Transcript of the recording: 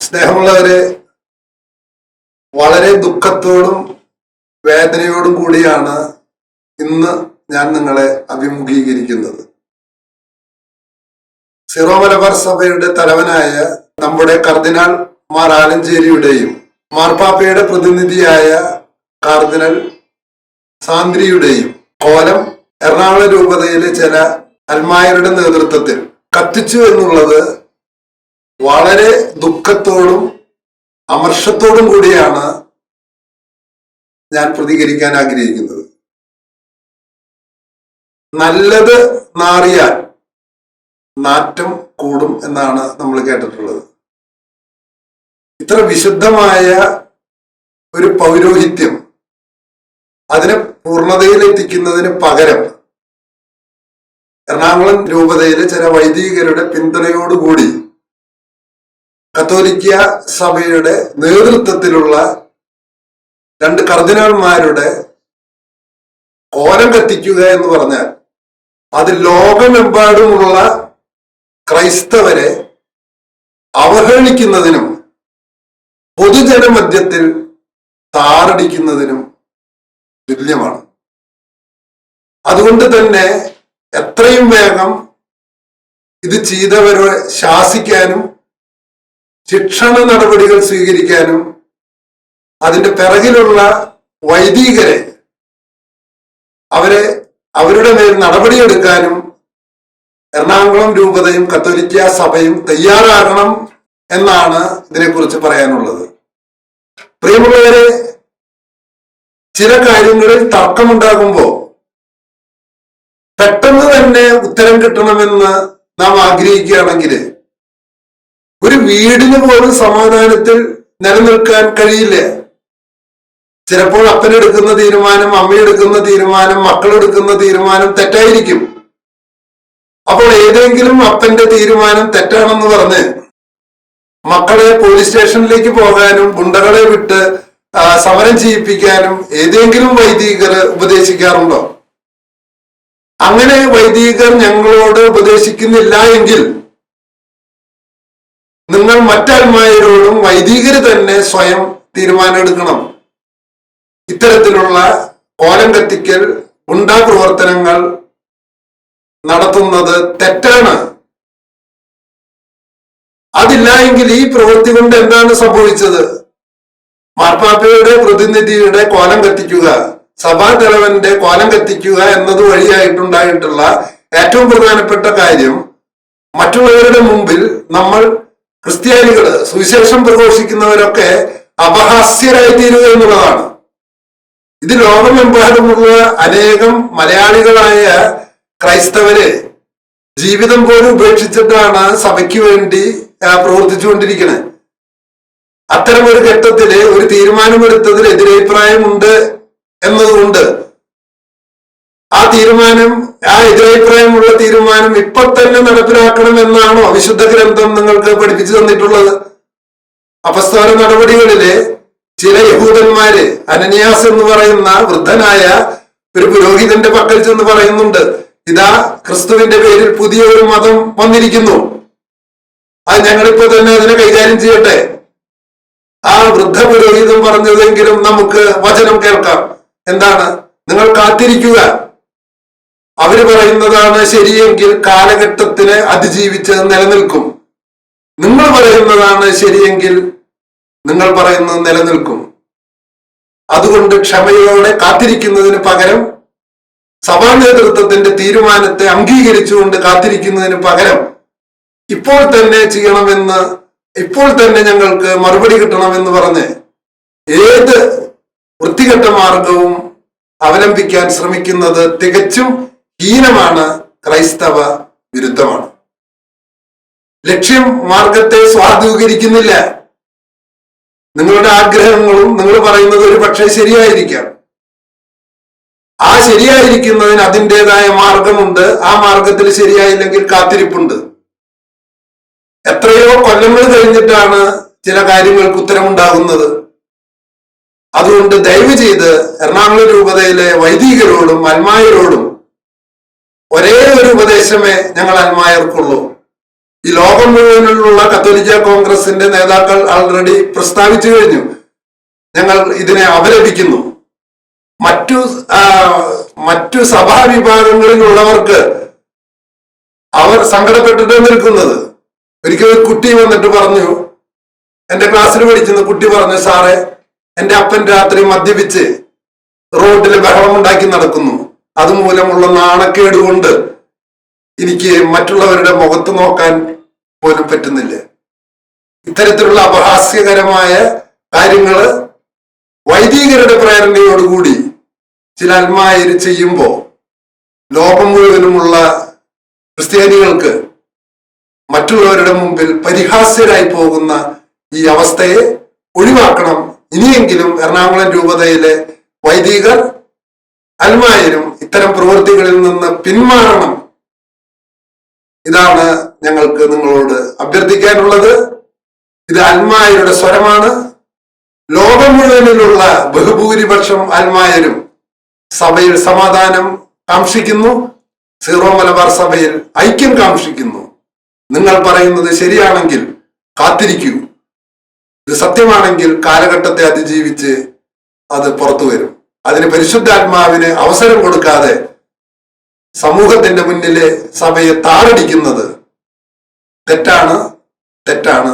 സ്നേഹമുള്ളവരെ, വളരെ ദുഃഖത്തോടും വേദനയോടും കൂടിയാണ് ഇന്ന് ഞാൻ നിങ്ങളെ അഭിമുഖീകരിക്കുന്നത്. സിറോ മലബാർ സഭയുടെ തലവനായ നമ്മുടെ കർദിനാൾ മാർ ആലഞ്ചേരിയുടെയും മാർപ്പാപ്പയുടെ പ്രതിനിധിയായ കാർദിനൽ സാന്ദ്രിയുടെയും കോലം എറണാകുളം രൂപതയിലെ ചില അൽമായരുടെ നേതൃത്വത്തിൽ കത്തിച്ചു എന്നുള്ളത് വളരെ ദുഃഖത്തോടും അമർഷത്തോടും കൂടിയാണ് ഞാൻ പ്രതികരിക്കാൻ ആഗ്രഹിക്കുന്നത്. നല്ലത് നാറിയാൽ നാറ്റം കൂടും എന്നാണ് നമ്മൾ കേട്ടിട്ടുള്ളത്. ഇത്ര വിശുദ്ധമായ ഒരു പൗരോഹിത്യം അതിനെ പൂർണ്ണതയിലെത്തിക്കുന്നതിന് പകരം എറണാകുളം രൂപതയിലെ ചില വൈദികരുടെ പിന്തുണയോടുകൂടി കത്തോലിക്ക സഭയുടെ നേതൃത്വത്തിലുള്ള രണ്ട് കർദിനാൾമാരുടെ കോലം കത്തിക്കുക എന്ന് പറഞ്ഞാൽ അത് ലോകമെമ്പാടുമുള്ള ക്രൈസ്തവരെ അവഹേളിക്കുന്നതിനും പൊതുജനമധ്യത്തിൽ താറടിക്കുന്നതിനും തുല്യമാണ്. അതുകൊണ്ട് തന്നെ എത്രയും വേഗം ഇത് ചെയ്തവരെ ശാസിക്കാനും ശിക്ഷണ നടപടികൾ സ്വീകരിക്കാനും അതിന്റെ പിറകിലുള്ള വൈദികരെ അവരുടെ മേൽ നടപടിയെടുക്കാനും എറണാകുളം രൂപതയും കത്തോലിക്ക സഭയും തയ്യാറാകണം എന്നാണ് ഇതിനെക്കുറിച്ച് പറയാനുള്ളത്. പ്രിയമുള്ളവരെ, ചില കാര്യങ്ങളിൽ തർക്കമുണ്ടാകുമ്പോൾ പെട്ടെന്ന് തന്നെ ഉത്തരം കിട്ടണമെന്ന് നാം ആഗ്രഹിക്കുകയാണെങ്കിൽ ഒരു വീടിന് പോലും സമാധാനത്തിൽ നിലനിൽക്കാൻ കഴിയില്ല. ചിലപ്പോൾ അപ്പനെടുക്കുന്ന തീരുമാനം, അമ്മയെടുക്കുന്ന തീരുമാനം, മക്കളെടുക്കുന്ന തീരുമാനം തെറ്റായിരിക്കും. അപ്പോൾ ഏതെങ്കിലും അപ്പന്റെ തീരുമാനം തെറ്റാണെന്ന് പറഞ്ഞ് മക്കളെ പോലീസ് സ്റ്റേഷനിലേക്ക് പോകാനും ഗുണ്ടകളെ വിട്ട് സമരം ചെയ്യിപ്പിക്കാനും ഏതെങ്കിലും വൈദികർ ഉപദേശിക്കാറുണ്ടോ? അങ്ങനെ വൈദികർ ഞങ്ങളോട് ഉപദേശിക്കുന്നില്ല എങ്കിൽ നിങ്ങൾ മറ്റാൽമാരോടും വൈദികര് തന്നെ സ്വയം തീരുമാനമെടുക്കണം. ഇത്തരത്തിലുള്ള കോലം കത്തിക്കൽ, ഗുണ്ടാ പ്രവർത്തനങ്ങൾ നടത്തുന്നത് തെറ്റാണ്. അതില്ല എങ്കിൽ ഈ പ്രവൃത്തി കൊണ്ട് എന്താണ് സംഭവിച്ചത്? മാർപ്പാപ്പയുടെ പ്രതിനിധിയുടെ കോലം കത്തിക്കുക, സഭാ തലവന്റെ കോലം കത്തിക്കുക എന്നത് വഴിയായിട്ടുണ്ടായിട്ടുള്ള ഏറ്റവും പ്രധാനപ്പെട്ട കാര്യം മറ്റുള്ളവരുടെ മുമ്പിൽ നമ്മൾ ക്രിസ്ത്യാനികള്, സുവിശേഷം പ്രഘോഷിക്കുന്നവരൊക്കെ അപഹാസ്യരായി തീരുക എന്നുള്ളതാണ്. ഇത് ലോകമെമ്പാടുമുള്ള അനേകം മലയാളികളായ ക്രൈസ്തവര് ജീവിതം പോലും ഉപേക്ഷിച്ചിട്ടാണ് സഭയ്ക്ക് വേണ്ടി പ്രവർത്തിച്ചുകൊണ്ടിരിക്കുന്നത്. അത്തരം ഒരു ഘട്ടത്തില് ഒരു തീരുമാനമെടുത്തതിൽ എതിരഭിപ്രായമുണ്ട് എന്നതുകൊണ്ട് ആ എതിരഭിപ്രായമുള്ള തീരുമാനം ഇപ്പൊ തന്നെ നടപ്പിലാക്കണം എന്നാണോ വിശുദ്ധ ഗ്രന്ഥം നിങ്ങൾക്ക് പഠിപ്പിച്ചു തന്നിട്ടുള്ളത്? അപ്പസ്തോല നടപടികളിലെ ചില യഹൂദന്മാര് അനനിയാസ് എന്ന് പറയുന്ന വൃദ്ധനായ ഒരു പുരോഹിതന്റെ പക്കൽ ചെന്ന് പറയുന്നുണ്ട്, ഇതാ ക്രിസ്തുവിന്റെ പേരിൽ പുതിയ ഒരു മതം വന്നിരിക്കുന്നു, അത് ഞങ്ങളിപ്പോ തന്നെ അതിനെ കൈകാര്യം ചെയ്യട്ടെ. ആ വൃദ്ധ പുരോഹിതൻ പറഞ്ഞതെങ്കിലും നമുക്ക് വചനം കേൾക്കാം. എന്താണ്? നിങ്ങൾ കാത്തിരിക്കുക, അവര് പറയുന്നതാണ് ശരിയെങ്കിൽ കാലഘട്ടത്തിനെ അതിജീവിച്ച് നിലനിൽക്കും. നിങ്ങൾ പറയുന്നതാണ് ശരിയെങ്കിൽ നിങ്ങൾ പറയുന്നത് നിലനിൽക്കും. അതുകൊണ്ട് ക്ഷമയോടെ കാത്തിരിക്കുന്നതിന് പകരം, സഭാ നേതൃത്വത്തിന്റെ തീരുമാനത്തെ അംഗീകരിച്ചുകൊണ്ട് കാത്തിരിക്കുന്നതിന് പകരം ഇപ്പോൾ തന്നെ ചെയ്യണമെന്ന്, ഇപ്പോൾ തന്നെ ഞങ്ങൾക്ക് മറുപടി കിട്ടണമെന്ന് പറഞ്ഞ് ഏത് വൃത്തികെട്ട മാർഗവും അവലംബിക്കാൻ ശ്രമിക്കുന്നത് തികച്ചും ഹീനമാണ്, ക്രൈസ്തവ വിരുദ്ധമാണ്. ലക്ഷ്യം മാർഗത്തെ സ്വാധീകരിക്കുന്നില്ല. നിങ്ങളുടെ ആഗ്രഹങ്ങളും നിങ്ങൾ പറയുന്നത് ഒരു പക്ഷേ ശരിയായിരിക്കാം. ആ ശരിയായിരിക്കുന്നതിന് അതിൻ്റെതായ മാർഗമുണ്ട്. ആ മാർഗത്തിൽ ശരിയായില്ലെങ്കിൽ കാത്തിരിപ്പുണ്ട്. എത്രയോ കൊല്ലങ്ങൾ കഴിഞ്ഞിട്ടാണ് ചില കാര്യങ്ങൾക്ക് ഉത്തരമുണ്ടാകുന്നത്. അതുകൊണ്ട് ദയവ് ചെയ്ത് എറണാകുളം രൂപതയിലെ വൈദികരോടും അൽമായരോടും ഒരേ ഒരു ഉപദേശമേ ഞങ്ങൾ അൽമായർക്കുള്ളൂ. ഈ ലോകം മുഴുവനിലുള്ള കത്തോലിക്ക കോൺഗ്രസിന്റെ നേതാക്കൾ ആൾറെഡി പ്രസ്താവിച്ചു കഴിഞ്ഞു, ഞങ്ങൾ ഇതിനെ അപലപിക്കുന്നു. മറ്റു സഭാ വിഭാഗങ്ങളിലുള്ളവർക്ക് അവർ സങ്കടപ്പെട്ടിട്ട് നിൽക്കുന്നത്. ഒരിക്കൽ ഒരു കുട്ടി വന്നിട്ട് പറഞ്ഞു, എന്റെ ക്ലാസ്സിൽ പഠിക്കുന്ന കുട്ടി പറഞ്ഞു, സാറേ, എന്റെ അപ്പൻ രാത്രി മദ്യപിച്ച് റോഡിൽ ബഹളമുണ്ടാക്കി നടക്കുന്നു, അതുമൂലമുള്ള നാണക്കേട് കൊണ്ട് എനിക്ക് മറ്റുള്ളവരുടെ മുഖത്ത് നോക്കാൻ പോലും പറ്റുന്നില്ല. ഇത്തരത്തിലുള്ള അപഹാസ്യകരമായ കാര്യങ്ങള് വൈദികരുടെ പ്രേരണയോടുകൂടി ചില അൽമായര് ചെയ്യുമ്പോൾ ലോകം മുഴുവനുമുള്ള ക്രിസ്ത്യാനികൾക്ക് മറ്റുള്ളവരുടെ മുമ്പിൽ പരിഹാസ്യരായി പോകുന്ന ഈ അവസ്ഥയെ ഒഴിവാക്കണം. ഇനിയെങ്കിലും എറണാകുളം രൂപതയിലെ വൈദികർ, അൽമായരും ഇത്തരം പ്രവൃത്തികളിൽ നിന്ന് പിന്മാറണം. ഇതാണ് ഞങ്ങൾക്ക് നിങ്ങളോട് അഭ്യർത്ഥിക്കാനുള്ളത്. ഇത് അൽമായരുടെ സ്വരമാണ്. ലോകം മുഴുവനിലുള്ള ബഹുഭൂരിപക്ഷം അൽമായരും സഭയിൽ സമാധാനം കാക്ഷിക്കുന്നു, സീറോ മലബാർ സഭയിൽ ഐക്യം കാക്ഷിക്കുന്നു. നിങ്ങൾ പറയുന്നത് ശരിയാണെങ്കിൽ കാത്തിരിക്കൂ. ഇത് സത്യമാണെങ്കിൽ കാലഘട്ടത്തെ അതിജീവിച്ച് അത് പുറത്തു വരും. അതിന് പരിശുദ്ധാത്മാവിന് അവസരം കൊടുക്കാതെ സമൂഹത്തിന്റെ മുന്നിലെ സഭയെ താറടിക്കുന്നത് തെറ്റാണ്, തെറ്റാണ്,